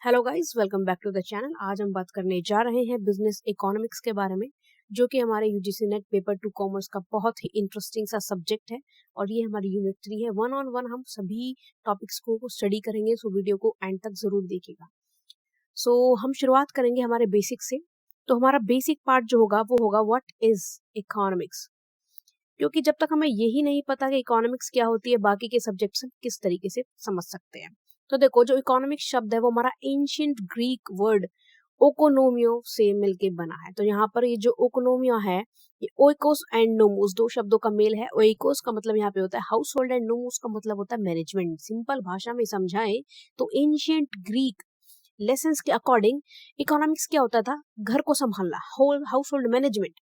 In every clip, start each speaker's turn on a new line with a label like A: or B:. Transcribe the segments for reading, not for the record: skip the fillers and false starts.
A: Hello guys, welcome back to the channel. आज हम बात करने जा रहे हैं बिजनेस इकोनॉमिक्स के बारे में, जो कि हमारे यूजीसी नेट पेपर 2 कॉमर्स का बहुत ही इंटरेस्टिंग सा सब्जेक्ट है। और ये हमारी यूनिट 3 है। वन ऑन वन हम सभी टॉपिक्स को स्टडी करेंगे, सो वीडियो को एंड तक जरूर देखिएगा। हम शुरुआत करेंगे हमारे बेसिक से। तो हमारा बेसिक पार्ट जो होगा वो होगा व्हाट इज इकोनॉमिक्स, क्योंकि जब तक हमें यही नहीं पता कि इकोनॉमिक्स क्या होती है, बाकी के सब्जेक्ट्स हम किस तरीके से समझ सकते हैं। तो देखो, जो इकोनॉमिक्स शब्द है वो हमारा एंशियंट ग्रीक वर्ड ओकोनोमियो से मिलके बना है। तो यहाँ पर ये जो ओकोनोमिया है, ये ओइकोस एंड नोमोस दो शब्दों का मेल है। ओइकोस का मतलब यहाँ पे होता है हाउस होल्ड एंड नोमोस का मतलब होता है मैनेजमेंट। सिंपल भाषा में समझाएं तो एंशियंट ग्रीक लेसन्स के अकॉर्डिंग इकोनॉमिक्स क्या होता था? घर को संभालना, होल हाउस होल्ड मैनेजमेंट।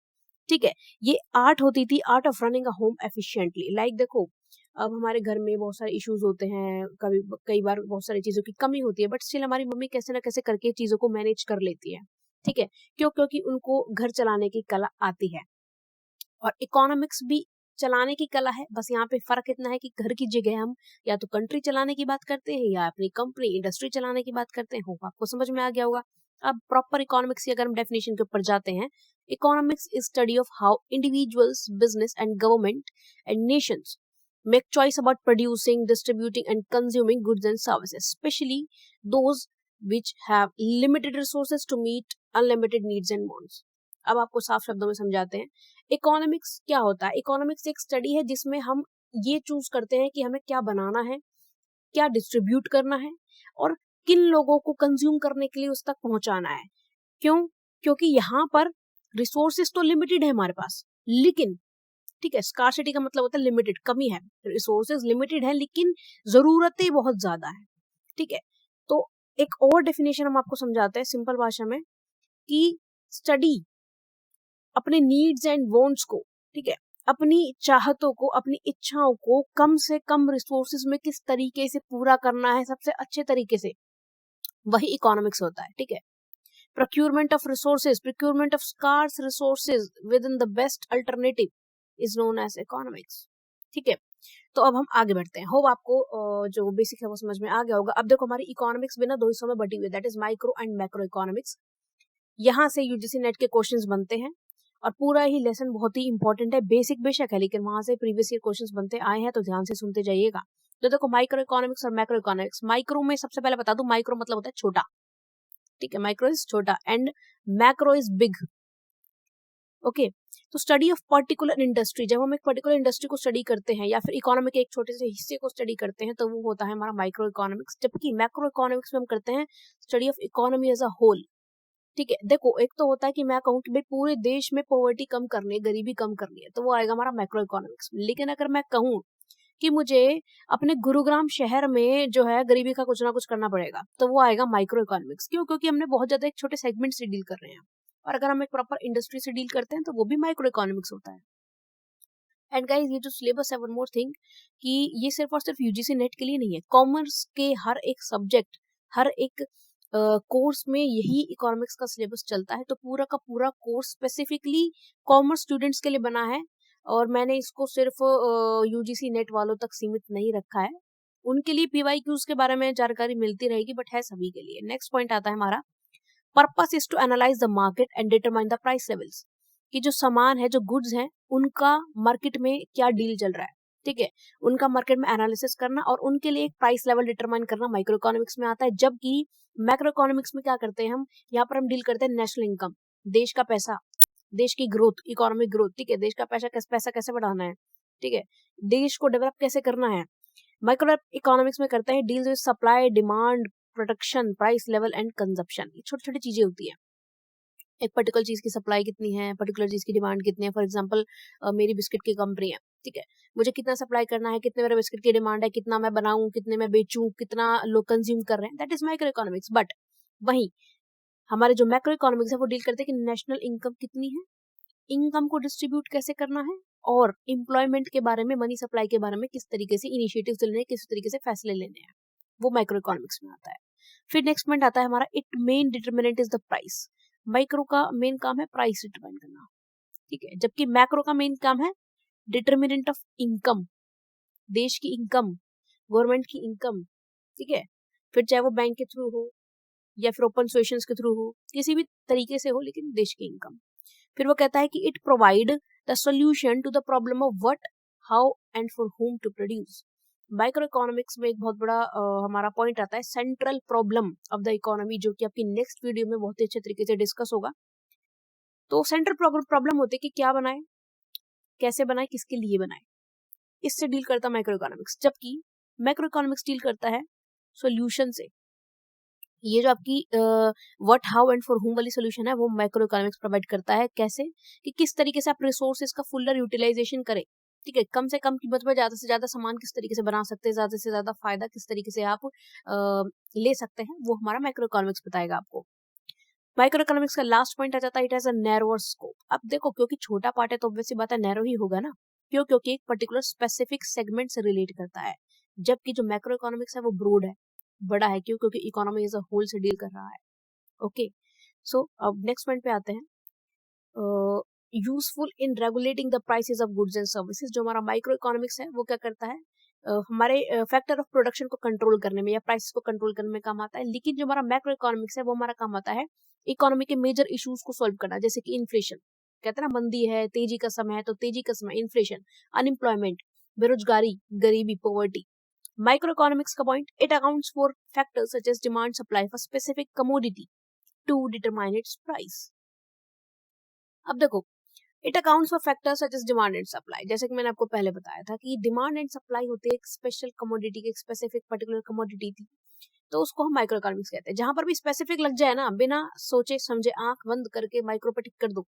A: ठीक है, ये आर्ट होती थी, art of running a home efficiently. Like देखो, अब हमारे घर में बहुत सारे इश्यूज होते हैं, कभी कई बार बहुत सारी चीजों की कमी होती है, बट स्टिल हमारी मम्मी कैसे ना कैसे करके चीजों को मैनेज कर लेती है। ठीक है, क्योंकि उनको घर चलाने की कला आती है, और इकोनॉमिक्स भी चलाने की कला है। बस यहाँ पे फर्क इतना है कि घर की जगह हम या तो कंट्री चलाने की बात करते हैं या अपनी कंपनी इंडस्ट्री चलाने की बात करते हैं। होगा आपको समझ में आ गया होगा। अब प्रॉपर इकोनॉमिक्स की अगर हम डेफिनेशन के ऊपर जाते हैं, economics is study of how individuals, business and government and Nations make choice about producing, distributing and consuming goods and services, especially those which have limited resources to meet unlimited needs and wants. अब आपको साफ शब्दों में समझाते हैं, economics क्या होता है। इकोनॉमिक्स एक स्टडी है जिसमें हम ये चूज करते हैं कि हमें क्या बनाना है, क्या डिस्ट्रीब्यूट करना है, और किन लोगों को कंज्यूम करने के लिए उस तक पहुंचाना है। क्यों? क्योंकि यहाँ पर रिसोर्सेस तो लिमिटेड है हमारे पास, लेकिन ठीक है, स्कार्सिटी का मतलब होता है लिमिटेड, कमी है। रिसोर्सेज लिमिटेड है लेकिन जरूरतें बहुत ज्यादा है। ठीक है, तो एक और डेफिनेशन हम आपको समझाते हैं सिंपल भाषा में, कि स्टडी अपने नीड्स एंड वांट्स को, ठीक है, अपनी चाहतों को, अपनी इच्छाओं को कम से कम रिसोर्सेज में किस तरीके से पूरा करना है सबसे अच्छे तरीके से, वही इकोनॉमिक्स होता है। ठीक है, procurement of resources, procurement of scarce resources within the best alternative is known as economics. ठीक है, तो अब हम आगे बढ़ते हैं। होप आपको जो बेसिक है वो समझ में आ गया होगा। अब देखो, हमारी इकोनॉमिक्स भी ना दो हिस्सों में बटी हुई है, that is micro and macro economics. यहाँ से यूजीसी नेट के क्वेश्चंस बनते हैं, और पूरा ही लेसन बहुत ही इंपॉर्टेंट है। बेसिक बेशक है, लेकिन वहां से प्रीवियस ईयर क्वेश्चंस बनते आए हैं, तो ध्यान से सुनते जाइएगा। तो देखो, माइक्रो इकोनॉमिक्स और मैक्रो इकोनॉमिक्स। माइक्रो में सबसे पहले बता दूं, माइक्रो मतलब होता है छोटा। ठीक है, माइक्रो इज छोटा and macro is big. Okay, तो स्टडी ऑफ पर्टिकुलर इंडस्ट्री, जब हम एक पर्टिकुलर इंडस्ट्री को स्टडी करते हैं या फिर इकोनॉमी के एक छोटे से हिस्से को स्टडी करते हैं, तो वो होता है हमारा माइक्रो इकोनॉमिक्स। जबकि मैक्रो इकोनॉमिक्स में हम करते हैं study of economy as a whole. ठीक है, देखो, एक तो होता है कि मैं कहूँ कि भाई पूरे देश में पॉवर्टी कम करनी है, गरीबी कम करनी है, तो वो आएगा हमारा मैक्रो इकोनॉमिक्स। लेकिन अगर मैं कहूँ कि मुझे अपने गुरुग्राम शहर में जो है गरीबी का कुछ ना कुछ करना पड़ेगा, तो वो आएगा माइक्रो इकोनॉमिक्स। क्यों? क्योंकि हमने बहुत ज्यादा एक छोटे सेगमेंट से डील कर रहे हैं, और अगर हम एक प्रॉपर इंडस्ट्री से डील करते हैं तो वो भी माइक्रो इकोनॉमिक्स होता है। एंड गाइस, ये जो सिलेबस है, वन मोर थिंग, कि ये सिर्फ और सिर्फ यूजीसी नेट के लिए नहीं है। कॉमर्स के हर एक सब्जेक्ट, हर एक कोर्स में यही इकोनॉमिक्स का सिलेबस चलता है। तो पूरा का पूरा कोर्स स्पेसिफिकली कॉमर्स स्टूडेंट्स के लिए बना है, और मैंने इसको सिर्फ यूजीसी नेट वालों तक सीमित नहीं रखा है। उनके लिए पीवाईक्यूज के बारे में जानकारी मिलती रहेगी, बट है सभी के लिए। नेक्स्ट पॉइंट आता है हमारा, purpose is to analyse the market and determine the price levels. कि जो सामान है, जो गुड्स हैं, उनका मार्केट में क्या डील चल रहा है, ठीक है, उनका मार्केट में एनालिसिस करना और उनके लिए एक प्राइस लेवल डिटरमाइन करना माइक्रो इकोनॉमिक्स में आता है। जबकि मैक्रो इकोनॉमिक्स में क्या करते हैं हम, यहाँ पर हम डील करते हैं नेशनल इनकम, देश का पैसा, देश की ग्रोथ, इकोनॉमिक ग्रोथ। ठीक है, देश का पैसा कैसे बढ़ाना है, ठीक है, देश को डेवलप कैसे करना है। माइक्रो इकोनॉमिक्स में करते हैं deals with supply, demand, production, price level and consumption. ये छोटी छोटी चीजें होती है। एक पर्टिकुलर चीज की सप्लाई कितनी है, पर्टिकुलर चीज की डिमांड कितनी है। फॉर एग्जांपल, मेरी बिस्किट की कंपनी है, ठीक है, मुझे कितना सप्लाई करना है, कितने मेरे बिस्किट की डिमांड है, कितना मैं बनाऊं, कितने मैं बेचूं, कितना लोग कंज्यूम कर रहे हैं, that is micro economics. But वहीं हमारे जो मैक्रो इकोनॉमिक्स है वो डील करते हैं कि नेशनल इनकम कितनी है, इनकम को डिस्ट्रीब्यूट कैसे करना है, और एम्प्लॉयमेंट के बारे में, मनी सप्लाई के बारे में किस तरीके से इनिशिएटिव्स लेने हैं, किस तरीके से फैसले लेने हैं, वो माइक्रो इकोनॉमिक्स में आता है। फिर नेक्स्ट पॉइंट आता है हमारा, it main determinant is the price. Micro का मेन काम है प्राइस डिटरमाइन करना, ठीक है, जबकि मैक्रो का मेन काम है डिटरमिनेंट ऑफ इनकम, देश की इनकम, गवर्नमेंट की इनकम। ठीक है, फिर चाहे वो बैंक के थ्रू हो, या फिर ओपन सोल्यूशंस के थ्रू हो, किसी भी तरीके से हो, लेकिन देश की इनकम। फिर वो कहता है कि it provide the solution to the problem of what, how and for whom to produce. Micro economics में एक बहुत बड़ा हमारा पॉइंट आता है central problem of the economy, जो कि आपकी नेक्स्ट वीडियो में बहुत ही अच्छे तरीके से डिस्कस होगा। तो सेंट्रल प्रॉब्लम होती है कि क्या बनाए, कैसे बनाए, किसके लिए बनाए, इससे डील करता है माइक्रो इकोनॉमिक्स। जबकि मैक्रो इकोनॉमिक्स डील करता है सॉल्यूशन से। ये जो आपकी what, how and for whom वाली सोल्यूशन है, वो मैक्रो इकोनॉमिक्स प्रोवाइड करता है। कैसे, कि किस तरीके से आप रिसोर्सेज का फुलर यूटिलाइजेशन करें, ठीक है, कम से कम कीमत में ज्यादा से ज्यादा सामान किस तरीके से बना सकते हैं, ज्यादा से ज्यादा फायदा किस तरीके से आप ले सकते हैं, वो हमारा मैक्रो इकोनॉमिक्स बताएगा आपको। माइक्रो इकोनॉमिक्स का लास्ट पॉइंट आ जाता है, it has a narrower scope. अब देखो, क्योंकि छोटा पार्ट है तो ऑब्वियसली बात है नैरो ही होगा ना, क्यों, क्योंकि एक पर्टिकुलर स्पेसिफिक सेगमेंट से रिलेट करता है। जबकि जो मैक्रो इकोनॉमिक्स है वो ब्रॉड है, बड़ा है, क्यों, क्योंकि इकोनॉमी एज अ होल से डील कर रहा है। ओके, सो अब नेक्स्ट पॉइंट पे आते हैं, useful in regulating the prices of goods and services. जो हमारा माइक्रो इकोनॉमिक्स है वो क्या करता है, हमारे फैक्टर ऑफ प्रोडक्शन को कंट्रोल करने में या प्राइसेस को कंट्रोल करने में काम आता है। लेकिन जो हमारा मैक्रो इकोनॉमिक्स है वो हमारा काम आता है इकोनॉमी के मेजर इश्यूज को सॉल्व करना, जैसे कि इन्फ्लेशन, कहते हैं ना, मंदी है, तेजी का समय है, तो तेजी का समय, इन्फ्लेशन, अनएम्प्लॉयमेंट, बेरोजगारी, गरीबी, पॉवर्टी। माइक्रो इकोनॉमिक्स का point, it accounts for factors such as demand supply for specific commodity to determine its price. अब देखो, it accounts for factors such as demand and supply. जैसे कि मैंने आपको पहले बताया था कि डिमांड एंड सप्लाई होती है एक स्पेशल कमोडिटी की, एक स्पेसिफिक पर्टिकुलर कमोडिटी थी, तो उसको हम माइक्रो इकोनॉमिक्स कहते हैं। जहां पर भी स्पेसिफिक लग जाए ना, बिना सोचे समझे आंख बंद करके माइक्रो पे टिक कर दो,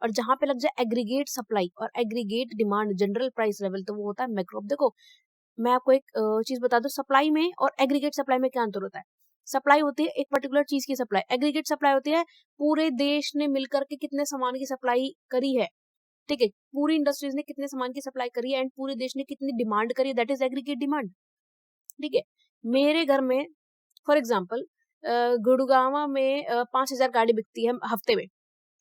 A: और जहां पे लग जाए एग्रीगेट सप्लाई और aggregate demand, general price level, तो वो होता है मैक्रो। देखो, मैं आपको एक चीज बता दूं, सप्लाई में और एग्रीगेट सप्लाई में क्या अंतर होता है। सप्लाई होती है एक पर्टिकुलर चीज की सप्लाई, एग्रीगेट सप्लाई होती है पूरे देश ने मिलकर के कितने सामान की सप्लाई करी है, ठीक है, पूरी इंडस्ट्रीज ने कितने सामान की सप्लाई करी है एंड पूरे देश ने कितनी डिमांड करी है, दैट इज एग्रीगेट डिमांड। ठीक है, मेरे घर में फॉर एग्जाम्पल गुड़गांव में 5,000 गाड़ी बिकती है हफ्ते में,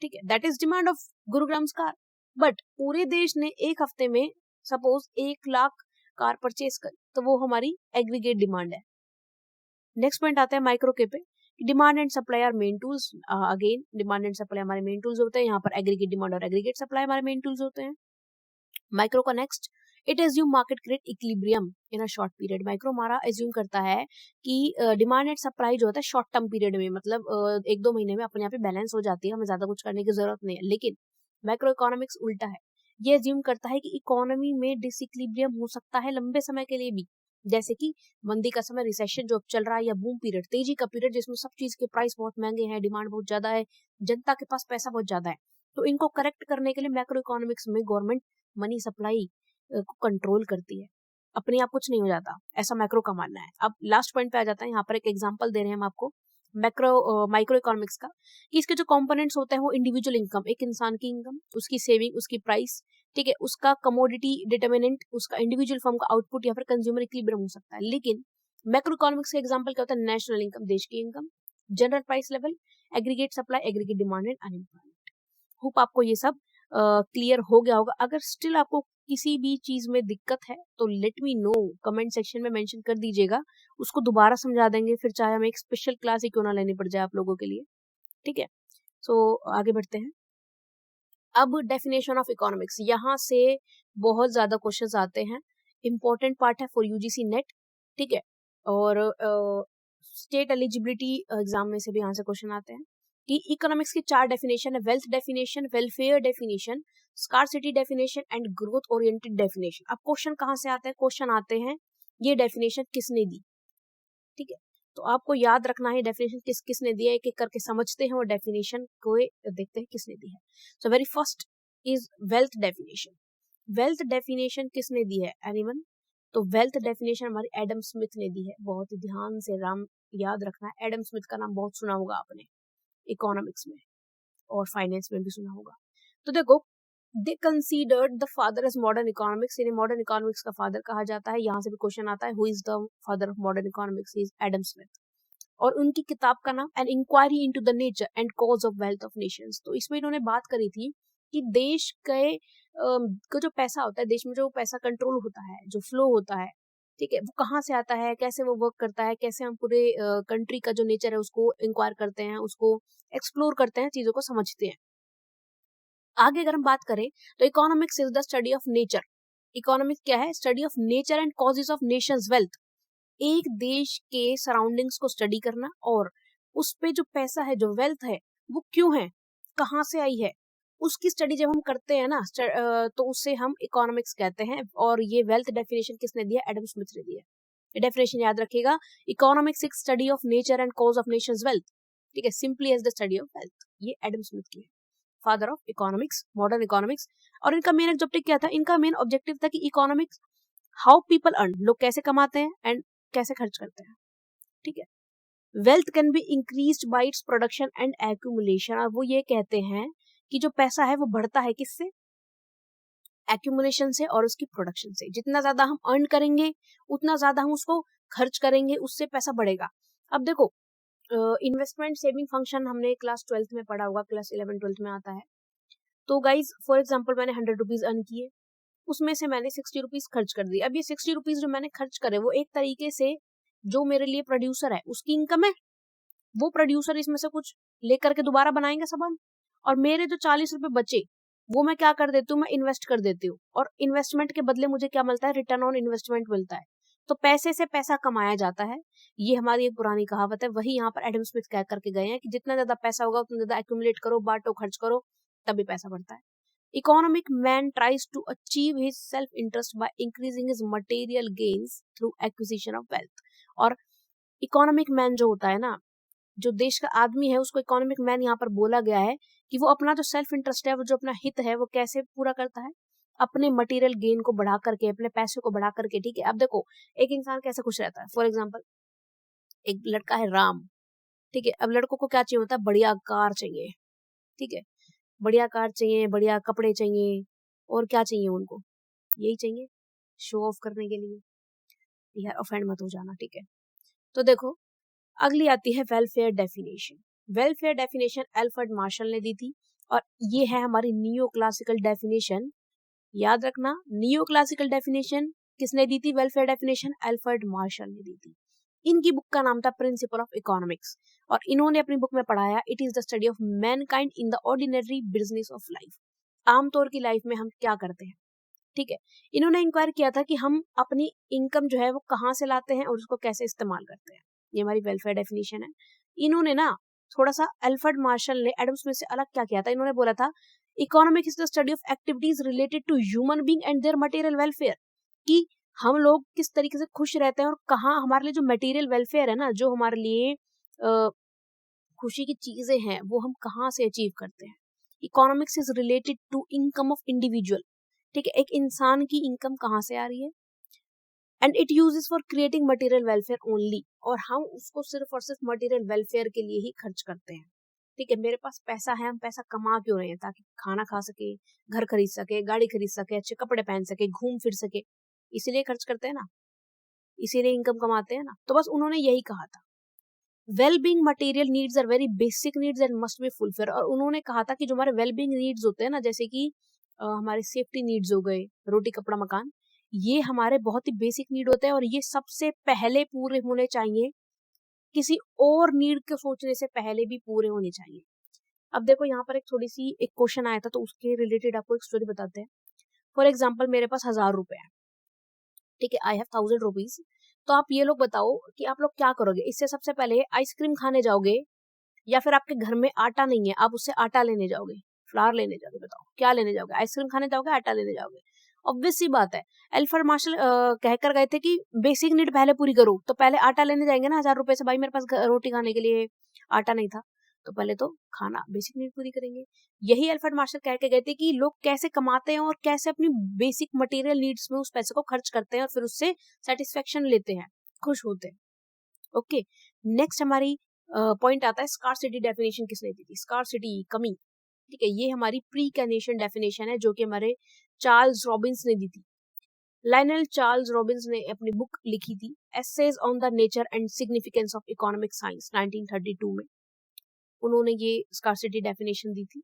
A: ठीक है, that is demand of Gurugram car. But पूरे देश ने एक हफ्ते में सपोज 1 लाख कार परचेज कर, तो वो हमारी एग्रीगेट डिमांड है। नेक्स्ट पॉइंट आता है माइक्रो के पे, demand and supply are main tools. Again demand and supply हमारे मेन टूल्स होते हैं, यहाँ पर एग्रीगेट डिमांड और एग्रीगेट सप्लाई हमारे मेन टूल्स होते हैं। माइक्रो का next, it assume market create equilibrium in a short period. Micro हमारा एज्यूम करता है कि डिमांड एंड सप्लाई जो होता है शॉर्ट टर्म पीरियड में, मतलब 1-2 महीने में अपने यहाँ पे बैलेंस हो जाती है, हमें ज्यादा कुछ करने की जरूरत नहीं है। लेकिन माइक्रो इकोनॉमिक्स उल्टा है, ये एज्यूम करता है कि इकोनॉमी में डिसइक्विलिब्रियम हो सकता है लंबे समय के लिए भी, जैसे कि मंदी का समय, रिसेशन जो अब चल रहा है, या बूम पीरियड, तेजी का पीरियड जिसमें सब चीज के प्राइस बहुत महंगे हैं, डिमांड बहुत ज्यादा है, जनता के पास पैसा बहुत ज्यादा है। तो इनको करेक्ट करने के लिए मैक्रो इकोनॉमिक्स में गवर्नमेंट मनी सप्लाई को कंट्रोल करती है, अपने आप कुछ नहीं हो जाता, ऐसा मैक्रो का मानना है। अब लास्ट पॉइंट पे आ जाता है, यहाँ पर एक एग्जांपल दे रहे हैं हम आपको माइक्रो इकोनॉमिक्स का, कि इसके जो कंपोनेंट्स होते हैं वो इंडिविजुअल इनकम, एक इंसान की इनकम, उसकी सेविंग, उसकी प्राइस, ठीक है, उसका कमोडिटी डिटर्मिनेंट, उसका इंडिविजुअल फर्म का आउटपुट, या फिर कंज्यूमर इक्विलिब्रियम हो सकता है। लेकिन मैक्रो इकोनॉमिक्स का एग्जांपल क्या होता है, नेशनल इनकम, देश की income, general price level, aggregate supply, aggregate demand and unemployment. Hope आपको ये सब क्लियर हो गया होगा। अगर स्टिल आपको किसी भी चीज में दिक्कत है तो let me know, comment section में मेंशन कर दीजिएगा, उसको दोबारा समझा देंगे, फिर चाहे हमें एक स्पेशल क्लास ही क्यों ना लेनी पड़ जाए आप लोगों के लिए। ठीक है, सो आगे बढ़ते हैं। अब डेफिनेशन ऑफ इकोनॉमिक्स, यहाँ से बहुत ज्यादा क्वेश्चंस आते हैं, इंपॉर्टेंट पार्ट है फॉर यूजीसी नेट, ठीक है, और स्टेट एलिजिबिलिटी एग्जाम में से भी यहाँ से क्वेश्चन आते हैं कि इकोनॉमिक्स की 4 डेफिनेशन है, wealth definition, welfare definition, scarcity definition and growth oriented definition. अब क्वेश्चन कहाँ से आते हैं, क्वेश्चन आते हैं ये डेफिनेशन किसने दी, ठीक है, तो आपको याद रखना है डेफिनेशन किस किसने दिया, एक एक करके समझते हैं, वो डेफिनेशन को देखते हैं किसने दी है। So very first is wealth definition. Wealth definition किसने दी है, एनीवन? तो वेल्थ डेफिनेशन हमारी एडम स्मिथ ने दी है, बहुत ही ध्यान से राम याद रखना है, एडम स्मिथ का नाम बहुत सुना होगा आपने, इकोनॉमिक्स में और फाइनेंस में भी सुना होगा। तो देखो, they considered the father as modern economics, इन्हें मॉडर्न इकोनॉमिक्स का फादर कहा जाता है। यहाँ से भी क्वेश्चन आता है, who is the father of modern economics, is Adam Smith. और उनकी किताब का नाम an inquiry into the nature and cause of wealth of nations. तो इसमें इन्होंने बात करी थी कि देश के का जो पैसा होता है, देश में जो पैसा कंट्रोल होता है, जो फ्लो होता है, ठीक है, वो कहाँ से आता है, कैसे वो वर्क करता है, कैसे हम पूरे कंट्री का जो नेचर है उसको इंक्वायर करते हैं, उसको एक्सप्लोर करते हैं, चीजों को समझते हैं। आगे अगर हम बात करें तो economics is the study of nature. Economics क्या है? Study of nature and causes of nations wealth. एक देश के सराउंडिंग्स को स्टडी करना और उस पे जो पैसा है, जो वेल्थ है, वो क्यों है, कहाँ से आई है, उसकी स्टडी जब हम करते हैं ना तो उससे हम इकोनॉमिक्स कहते हैं। और ये वेल्थ डेफिनेशन किसने दिया? एडम स्मिथ ने दिया। ये डेफिनेशन याद रखिएगा, इकोनॉमिक्स एक study of nature and cause of nations wealth. ठीक है, simply as the study of wealth. ये एडम स्मिथ की है, father of economics, modern economics. और इनका मेन ऑब्जेक्टिव क्या था? इनका मेन ऑब्जेक्टिव था कि इकोनॉमिक्स, हाउ पीपल अर्न, लोग कैसे कमाते हैं एंड कैसे खर्च करते हैं। ठीक है, wealth can be increased by its production and accumulation. और वो ये कहते हैं कि जो पैसा है वो बढ़ता है किससे? एक्यूमुलेशन से और उसकी प्रोडक्शन से। जितना ज्यादा हम अर्न करेंगे उतना ज्यादा हम उसको खर्च करेंगे, उससे पैसा बढ़ेगा। अब देखो, इन्वेस्टमेंट सेविंग फंक्शन हमने क्लास 12th में पढ़ा होगा, क्लास 11 12th में आता है। तो गाइज फॉर एग्जाम्पल मैंने 100 रुपीज अर्न किए, उसमें से मैंने 60 रुपीज खर्च कर दिए। अब ये 60 रुपीज जो मैंने खर्च करे वो एक तरीके से जो मेरे लिए प्रोड्यूसर है उसकी इनकम है। वो प्रोड्यूसर इसमें से कुछ लेकर के दोबारा बनाएंगे सामान, और मेरे जो 40 रुपए बचे वो मैं क्या कर देती हूँ? मैं इन्वेस्ट कर देती हूँ, और इन्वेस्टमेंट के बदले मुझे क्या मिलता है? रिटर्न ऑन इन्वेस्टमेंट मिलता है। तो पैसे से पैसा कमाया जाता है, ये हमारी एक पुरानी कहावत है। वही यहाँ पर एडम स्मिथ कह करके गए हैं कि जितना ज्यादा पैसा होगा उतना ज्यादा एक्यूमुलेट करो, बांटो, खर्च करो, तभी पैसा बढ़ता है। Economic man tries to achieve his self interest by increasing his material gains through acquisition of wealth. और इकोनॉमिक मैन जो होता है ना, जो देश का आदमी है, उसको इकोनॉमिक मैन यहाँ पर बोला गया है कि वो अपना जो सेल्फ इंटरेस्ट है, वो जो अपना हित है, वो कैसे पूरा करता है? अपने मटेरियल गेन को बढ़ा करके, अपने पैसे को बढ़ा करके। ठीक है, अब देखो एक इंसान कैसे खुश रहता है। फॉर एग्जाम्पल एक लड़का है राम, ठीक है, अब लड़कों को क्या चाहिए होता है? बढ़िया कार चाहिए। ठीक है, बढ़िया कार चाहिए, बढ़िया कपड़े चाहिए, और क्या चाहिए उनको? यही चाहिए, शो ऑफ करने के लिए। यार ऑफेंड मत हो जाना, ठीक है। तो देखो अगली आती है welfare definition. Welfare definition Alfred Marshall ने दी थी, और ये है हमारी नियो क्लासिकल डेफिनेशन। याद रखना, नियो क्लासिकल डेफिनेशन किसने दी थी? वेलफेयर डेफिनेशन एल्फ्रेड मार्शल ने दी थी। इनकी बुक का नाम था प्रिंसिपल ऑफ इकोनॉमिक्स, और इन्होंने अपनी बुक में पढ़ाया it is the study of Mankind in the ordinary business of life. आमतौर की लाइफ में हम क्या करते हैं? ठीक है, इन्होंने इंक्वायर किया था कि हम अपनी इनकम जो है वो कहाँ से लाते हैं और उसको कैसे इस्तेमाल करते हैं। ये हमारी वेलफेयर डेफिनेशन है। इन्होंने ना थोड़ा सा एल्फ्रेड मार्शल ने एडम स्मिथ से अलग क्या किया था? इन्होंने बोला था economics is the study of activities related to human being and their material welfare. कि हम लोग किस तरीके से खुश रहते हैं और कहाँ हमारे लिए जो मटेरियल वेलफेयर है ना, जो हमारे लिए खुशी की चीजें हैं, वो हम कहाँ से अचीव करते हैं। Economics is related to income of individual. ठीक है, एक इंसान की इनकम कहाँ से आ रही है, and it uses for creating material welfare only, और हम उसको सिर्फ और सिर्फ मटेरियल वेलफेयर के लिए ही खर्च करते हैं। ठीक है, मेरे पास पैसा है, हम पैसा कमा क्यों रहे हैं? ताकि खाना खा सके, घर खरीद सके, गाड़ी खरीद सके, अच्छे कपड़े पहन सके, घूम फिर सके, इसीलिए खर्च करते हैं ना, इसीलिए इनकम कमाते हैं ना। तो बस उन्होंने यही कहा था, well being material needs are very basic needs and must be fulfilled. और उन्होंने कहा था कि जो हमारे वेल बींग नीड्स होते हैं ना, जैसे कि हमारे सेफ्टी नीड्स हो गए, रोटी कपड़ा मकान, ये हमारे बहुत ही बेसिक नीड होते हैं, और ये सबसे पहले पूरे होने चाहिए, किसी और नीड के सोचने से पहले भी पूरे होने चाहिए। अब देखो यहाँ पर एक थोड़ी सी एक क्वेश्चन आया था, तो उसके रिलेटेड आपको एक स्टोरी बताते हैं। फॉर एग्जाम्पल मेरे पास 1000 रुपए है, ठीक है, आई हैव 1000 रुपीज। तो आप ये लोग बताओ कि आप लोग क्या करोगे? इससे सबसे पहले आइसक्रीम खाने जाओगे, या फिर आपके घर में आटा नहीं है, आप उससे आटा लेने जाओगे, फ्लावर लेने जाओगे? बताओ क्या लेने जाओगे? आइसक्रीम खाने जाओगे, आटा लेने जाओगे? ऑब्वियस सी बात है। एल्फ्रेड मार्शल कहकर गए थे कि बेसिक नीड पहले पूरी करो, तो पहले आटा लेने जाएंगे ना 1000 रुपए से। भाई मेरे पास रोटी खाने के लिए आटा नहीं था, तो पहले तो खाना, बेसिक नीड पूरी करेंगे। यही एल्फ्रेड मार्शल कह के गए थे कि लोग कैसे कमाते हैं और कैसे अपनी बेसिक मटेरियल नीड्स में उस पैसे को खर्च करते हैं, और फिर उससे सेटिस्फेक्शन लेते हैं, खुश होते हैं। ओके, नेक्स्ट हमारी पॉइंट आता है स्कार्सिटी डेफिनेशन किसने दी थी? स्कार्सिटी, कमी। ठीक है, ये हमारी प्री कैनेशन डेफिनेशन है, जो कि हमारे चार्ल्स रॉबिन्स ने दी थी। लाइनल चार्ल्स रॉबिन्स ने अपनी बुक लिखी थी essays on the nature and significance of economic science 1932 में। उन्होंने ये स्कार्सिटी डेफिनेशन दी थी।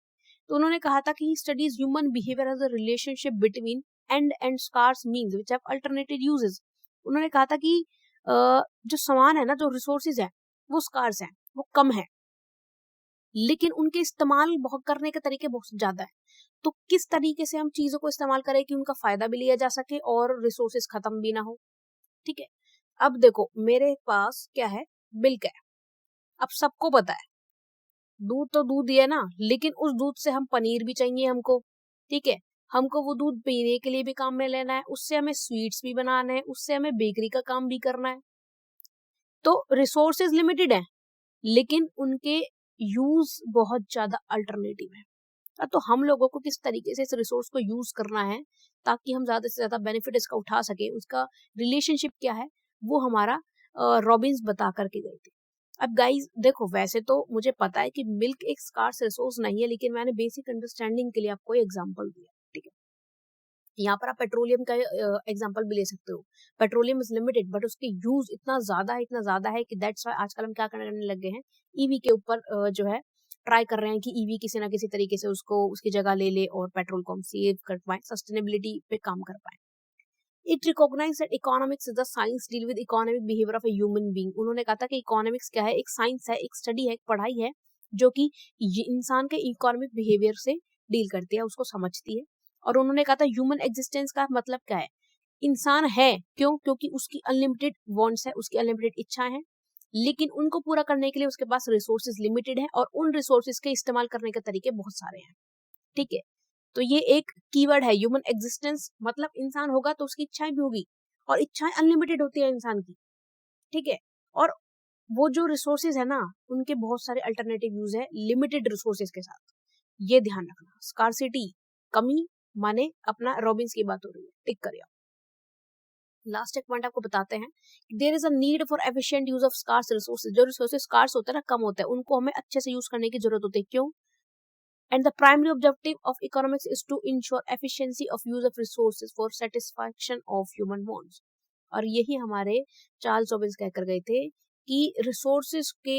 A: तो उन्होंने कहा था कि studies human behaviour as a relationship between and scarce means which have alternated uses. उन्होंने कहा था कि जो सामान है ना, जो रिसोर्सेज है वो स्कार्स हैं, वो कम है, लेकिन उनके इस्तेमाल बहुत करने के तरीके बहुत ज्यादा है। तो किस तरीके से हम चीजों को इस्तेमाल करें कि उनका फायदा भी लिया जा सके और रिसोर्सेज खत्म भी ना हो। ठीक है, अब देखो मेरे पास क्या है, मिल्क है। अब सबको पता है दूध तो दूध ही है ना, लेकिन उस दूध से हम पनीर भी चाहिए हमको। ठीक है, हमको वो दूध पीने के लिए भी काम में लेना है, उससे हमें स्वीट्स भी बनाना है, उससे हमें बेकरी का काम भी करना है। तो रिसोर्सेज लिमिटेड है, लेकिन उनके यूज बहुत ज्यादा अल्टरनेटिव है। तो हम लोगों को किस तरीके से इस रिसोर्स को यूज करना है ताकि हम ज्यादा से ज्यादा बेनिफिट इसका उठा सके, उसका रिलेशनशिप क्या है वो हमारा रॉबिन्स बता करके गए थे। अब गाइस देखो, वैसे तो मुझे पता है कि मिल्क एक स्कार्स रिसोर्स नहीं है, लेकिन मैंने बेसिक अंडरस्टैंडिंग के लिए आपको एग्जांपल दिया। ठीक है, यहाँ पर आप पेट्रोलियम का एग्जांपल भी ले सकते हो। पेट्रोलियम इज लिमिटेड बट उसके यूज इतना ज्यादा है कि दैट्स व्हाई आजकल हम क्या करने लग गए हैं, ईवी के ऊपर जो है ट्राई कर रहे हैं कि ईवी किसी ना किसी तरीके से उसको उसकी जगह ले ले और पेट्रोल को हम सेव कर पाए, सस्टेनेबिलिटी पे काम कर पाए। It recognise that economics is the science deal with economic behaviour of a human being. उन्होंने कहा था कि इकोनॉमिक्स क्या है, एक साइंस है, एक स्टडी है, एक पढ़ाई है जो कि इंसान के इकोनॉमिक बिहेवियर से डील करती है, उसको समझती है। और उन्होंने कहा था ह्यूमन एग्जिस्टेंस का मतलब क्या है, इंसान है क्यों, क्योंकि उसकी अनलिमिटेड वांट्स है, उसकी अनलिमिटेड इच्छाएं हैं, लेकिन उनको पूरा करने के लिए उसके पास रिसोर्सेज लिमिटेड है और उन रिसोर्सेज के इस्तेमाल करने के तरीके बहुत सारे हैं। ठीक है, तो ये एक कीवर्ड है ह्यूमन एग्जिस्टेंस, मतलब इंसान होगा तो उसकी इच्छाएं भी होगी, और इच्छाएं अनलिमिटेड होती है इंसान की। ठीक है, और वो जो रिसोर्सेज है ना, उनके बहुत सारे अल्टरनेटिव यूज है लिमिटेड रिसोर्सेज के साथ। ये ध्यान रखना, स्कार्सिटी कमी माने अपना रॉबिन्स की बात हो रही है, टिक करिए। लास्ट एक पॉइंट आपको बताते हैं, there is a need for efficient use of scarce resources. जो रिसोर्सेज स्कार्स होते हैं ना, कम होते हैं, उनको हमें अच्छे से यूज करने की जरूरत होती है। क्यों? And the primary objective of economics is to ensure efficiency of use of resources for satisfaction of human wants। और यही हमारे चार्ल्स रॉबिन्स कहकर गए थे कि रिसोर्सेज के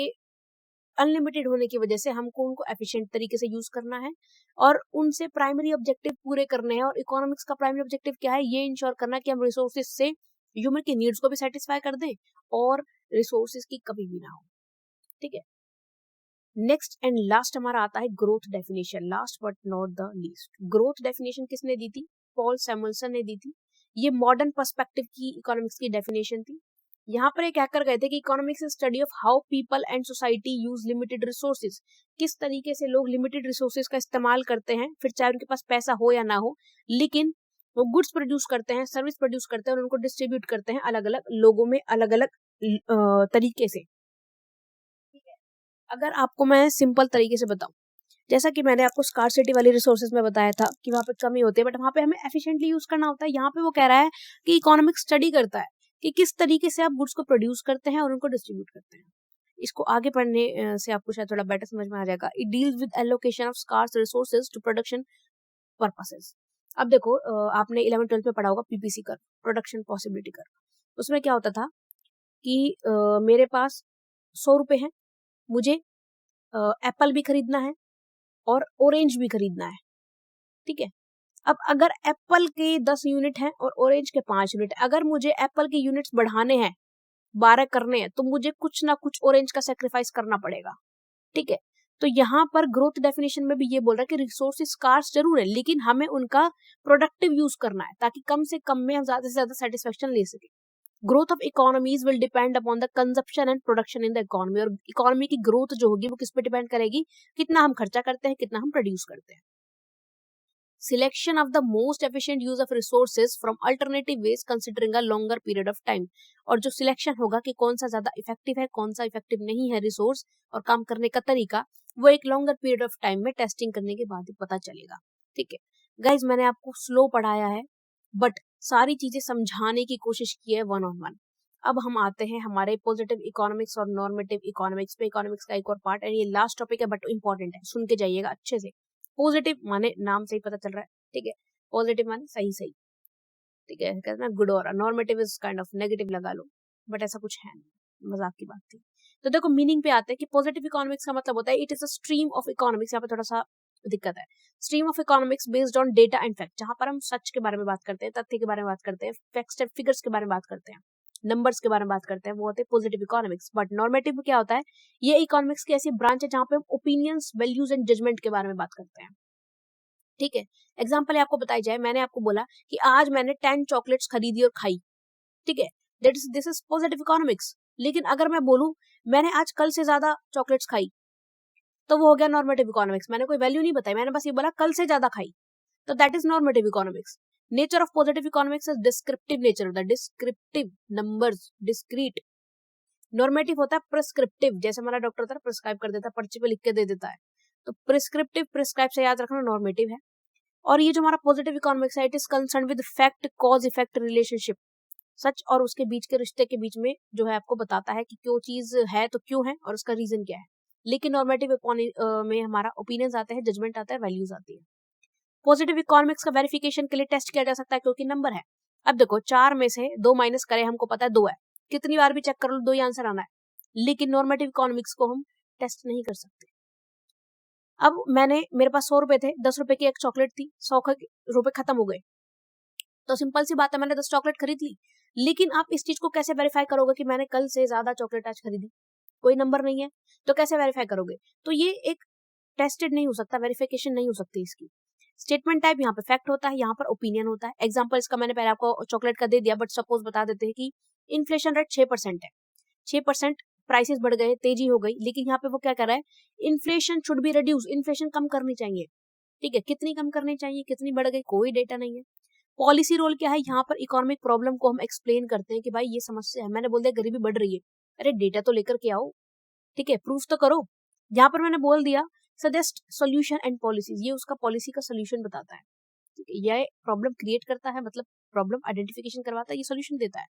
A: अनलिमिटेड होने की वजह से हमको उनको एफिशिएंट तरीके से यूज करना है और उनसे प्राइमरी ऑब्जेक्टिव पूरे करने हैं। और इकोनॉमिक्स का प्राइमरी ऑब्जेक्टिव क्या है, ये इंश्योर करना कि हम रिसोर्सेज से ह्यूमन की नीड्स को भी सेटिस्फाई कर दें और रिसोर्सेज की कमी भी ना हो। ठीक है, नेक्स्ट एंड लास्ट हमारा आता है growth definition, last but not the least. Growth definition किसने दी थी? पॉल सैमुअल्सन ने दी थी। ये मॉडर्न पर्सपेक्टिव की इकोनॉमिक्स की डेफिनेशन थी। यहाँ पर ये क्या कर गए थे कि economics is study of how people and society use limited resources. किस तरीके से लोग लिमिटेड रिसोर्सेज का इस्तेमाल करते हैं, फिर चाहे उनके पास पैसा हो या ना हो, लेकिन वो गुड्स प्रोड्यूस करते हैं, सर्विस प्रोड्यूस करते हैं और उनको डिस्ट्रीब्यूट करते हैं अलग अलग लोगों में अलग अलग तरीके से। अगर आपको मैं सिंपल तरीके से बताऊं, जैसा कि मैंने आपको स्कार्सिटी वाली रिसोर्सेज में बताया था कि वहां पे कमी होती है, बट वहां पे हमें एफिशिएंटली यूज करना होता है। यहाँ पे वो कह रहा है कि इकोनॉमिक स्टडी करता है कि किस तरीके से आप गुड्स को प्रोड्यूस करते हैं और उनको डिस्ट्रीब्यूट करते हैं। इसको आगे पढ़ने से आपको शायद थोड़ा बेटर समझ में आ जाएगा। It deals with allocation of scarce resources to production purposes. अब देखो, आपने 11th-12th में पढ़ा होगा पीपीसी कर, प्रोडक्शन पॉसिबिलिटी कर। उसमें क्या होता था कि मेरे पास 100 रुपए हैं, मुझे एप्पल भी खरीदना है और ऑरेंज भी खरीदना है। ठीक है, अब अगर एप्पल के 10 यूनिट हैं और ऑरेंज के 5 यूनिट, अगर मुझे एप्पल के यूनिट्स बढ़ाने हैं, 12 करने हैं, तो मुझे कुछ ना कुछ ऑरेंज का सेक्रीफाइस करना पड़ेगा। ठीक है, तो यहाँ पर ग्रोथ डेफिनेशन में भी ये बोल रहा है कि रिसोर्सेज स्कार्स जरूर है, लेकिन हमें उनका प्रोडक्टिव यूज करना है ताकि कम से कम में हम ज्यादा से ज्यादा सेटिस्फेक्शन ले सके। Growth of economies will depend upon the consumption and production in the economy. और इकोनॉमी की ग्रोथ जो होगी वो किस पे डिपेंड करेगी, कितना हम खर्चा करते हैं, कितना हम प्रोड्यूस करते हैं। Selection of the most efficient use of resources from alternative ways considering a longer period of time. और जो सिलेक्शन होगा कि कौन सा ज्यादा इफेक्टिव है, कौन सा इफेक्टिव नहीं है रिसोर्स और काम करने का तरीका, वो एक लॉन्गर पीरियड ऑफ टाइम में टेस्टिंग करने के बाद ही पता चलेगा। ठीक है गाइज, मैंने आपको स्लो पढ़ाया है बट सारी चीजें समझाने की कोशिश की है वन ऑन वन। अब हम आते हैं हमारे पॉजिटिव इकोनॉमिक्स और नॉर्मेटिव इकोनॉमिक्स पे। इकोनॉमिक्स का एक और पार्ट है, ये लास्ट टॉपिक है बट इंपॉर्टेंट है, सुन के जाइएगा अच्छे से। पॉजिटिव माने नाम से ही पता चल रहा है, ठीक है, पॉजिटिव माने सही सही, ठीक है, कहते हैं गुड, और normative is kind of negative लगा लो, बट ऐसा कुछ है नहीं, मजाक की बात थी। तो देखो मीनिंग पे आते हैं कि पॉजिटिव इकोनॉमिक्स का मतलब होता है it is a stream of economics. यहाँ पे थोड़ा सा दिक्कत है, stream of economics based on data and fact, जहां पर हम सच के बारे में बात करते हैं, तथ्य के बारे में बात करते हैं, फैक्ट्स एंड फिगर्स के बारे में बात करते हैं। नंबर्स के बारे में बात करते हैं, वो होते हैं पॉजिटिव इकोनॉमिक्स। बट नॉर्मेटिव क्या होता है, ये इकोनॉमिक्स की ऐसी ब्रांच है जहाँ पे हम ओपिनियंस, वैल्यूज एंड जजमेंट के बारे में बात करते हैं। ठीक है, एग्जाम्पल आपको बताई जाए, मैंने आपको बोला कि आज मैंने 10 चॉकलेट्स खरीदी और खाई, ठीक है, दिस इज पॉजिटिव इकोनॉमिक्स। लेकिन अगर मैं बोलूं मैंने आज कल से ज्यादा चॉकलेट्स खाई, तो वो हो गया नॉर्मेटिव इकोनॉमिक्स। मैंने कोई वैल्यू नहीं बताई, मैंने बस ये बोला कल से ज्यादा खाई, तो that is normative economics. Nature of positive economics is descriptive nature होता है, डिस्क्रिप्टिव, नंबर्स, डिस्क्रीट। नॉर्मेटिव होता है प्रिस्क्रिप्टिव, जैसे हमारा डॉक्टर होता है प्रिस्क्राइब कर देता है, पर्ची पे लिख के दे देता है। तो प्रिस्क्रिप्टिव, प्रिस्क्राइब से याद रखना नॉर्मेटिव है। और ये जो हमारा पॉजिटिव इकोनॉमिक्स है, it is concern with fact cause effect relationship, सच और उसके बीच के रिश्ते के बीच में जो है आपको बताता है कि क्यों चीज है तो क्यों है और उसका रीजन क्या है। लेकिन नॉर्मेटिव में हमारा ओपिनियंस आते हैं, जजमेंट आता है, वैल्यूज आती है। पॉजिटिव इकोनॉमिक्स का वेरिफिकेशन के लिए टेस्ट किया जा सकता है क्योंकि नंबर है। अब देखो 4 में से 2 माइनस करें, हमको पता है 2 है, कितनी बार भी चेक कर लो 2 ही आंसर आना है। लेकिन नॉर्मेटिव इकोनॉमिक्स को हम टेस्ट नहीं कर सकते। अब मेरे पास 100 रुपए थे, 10 रुपए की एक चॉकलेट थी, 100 रुपए खत्म हो गए, तो सिंपल सी बात है, मैंने 10 चॉकलेट खरीद ली। लेकिन आप इस चीज को कैसे वेरीफाई करोगे कि मैंने कल से ज्यादा चॉकलेट आज खरीदी? कोई नंबर नहीं है, तो कैसे वेरीफाई करोगे? तो ये एक टेस्टेड नहीं हो सकता, वेरिफिकेशन नहीं हो सकती इसकी। स्टेटमेंट टाइप यहाँ पे फैक्ट होता है, यहाँ पर ओपिनियन होता है। एग्जाम्पल इसका मैंने पहले आपको चॉकलेट का दे दिया, बट सपोज बता देते हैं कि इन्फ्लेशन रेट 6% है, 6% प्राइसेस बढ़ गए, तेजी हो गई। लेकिन यहाँ पे वो क्या कर रहा है, inflation should be reduce, inflation कम करनी चाहिए। ठीक है, कितनी कम करनी चाहिए, कितनी बढ़ गई, कोई डेटा नहीं है। पॉलिसी रोल क्या है, यहाँ पर इकोनॉमिक प्रॉब्लम को हम एक्सप्लेन करते हैं कि भाई ये समस्या है, मैंने बोल दिया गरीबी बढ़ रही है, अरे डेटा तो लेकर के आओ, ठीक है, प्रूफ तो करो। यहाँ पर मैंने बोल दिया सजेस्ट सॉल्यूशन एंड पॉलिसीज, ये उसका पॉलिसी का सोल्यूशन बताता है। ठीक है, यह प्रॉब्लम क्रिएट करता है, मतलब प्रॉब्लम आइडेंटिफिकेशन करवाता है, ये सोल्यूशन देता है।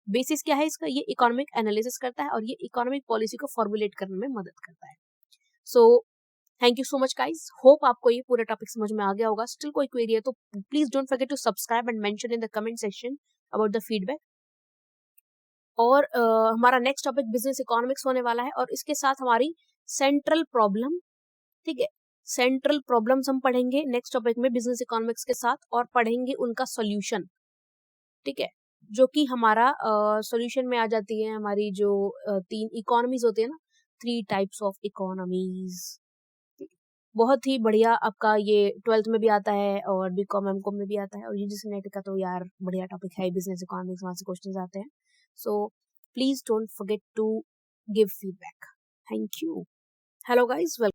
A: बेसिस क्या है इसका, ये इकोनॉमिक एनालिसिस करता है और ये इकोनॉमिक पॉलिसी को फॉर्मुलेट करने में मदद करता है। So thank you so much guys, hope आपको ये पूरा टॉपिक समझ में आ गया होगा। स्टिल कोई क्वेरी है तो please don't forget to subscribe and mention in the comment section about the feedback. और हमारा नेक्स्ट टॉपिक बिजनेस इकोनॉमिक्स होने वाला है, और इसके साथ हमारी सेंट्रल प्रॉब्लम, ठीक है, सेंट्रल प्रॉब्लम्स हम पढ़ेंगे नेक्स्ट टॉपिक में बिजनेस इकोनॉमिक्स के साथ, और पढ़ेंगे उनका सॉल्यूशन। ठीक है, जो कि हमारा सॉल्यूशन में आ जाती है हमारी जो 3 इकोनॉमीज होती है ना, 3 टाइप्स ऑफ इकोनॉमीज। बहुत ही बढ़िया, आपका ये 12th में भी आता है और बीकॉम एमकॉम में भी आता है, और यूजीसी नेट का तो यार बढ़िया टॉपिक है, बिजनेस इकोनॉमिक्स, वहां से क्वेश्चंस आते हैं। So please don't forget to give feedback. Thank you. Hello guys, welcome.